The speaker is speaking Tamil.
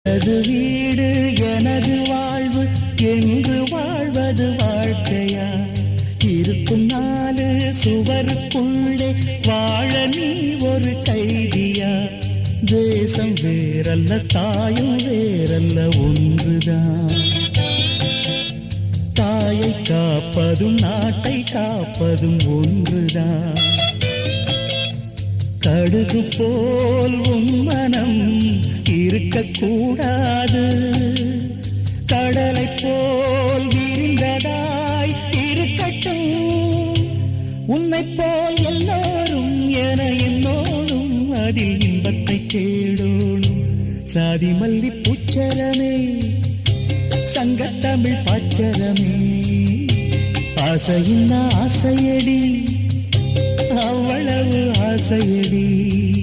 எனது வீடு எனது வாழ்வு என்று வாழ்வது வாழ்க்கையா? இருக்கும் நாலு சுவருக்குள்ளே வாழ நீ ஒரு கைதியா? தேசம் வேறல்ல தாயும் வேறல்ல ஒன்றுதான். தாயை காப்பதும் நாட்டை காப்பதும் ஒன்றுதான். கடுகு போல் உன் மனம் இருக்கக்கூடாது. கடலை போல் விரிந்ததாய் இருக்கட்டும். உன்னை போல் எல்லோரும் என என்னோடும் அதில் இன்பத்தை தேடோடும். சாதி மல்லி பூச்சரமே சங்கத்தமிழ் பாச்சரமே. ஆசையின் ஆசையடி அவ்வளவு ஆசையடி.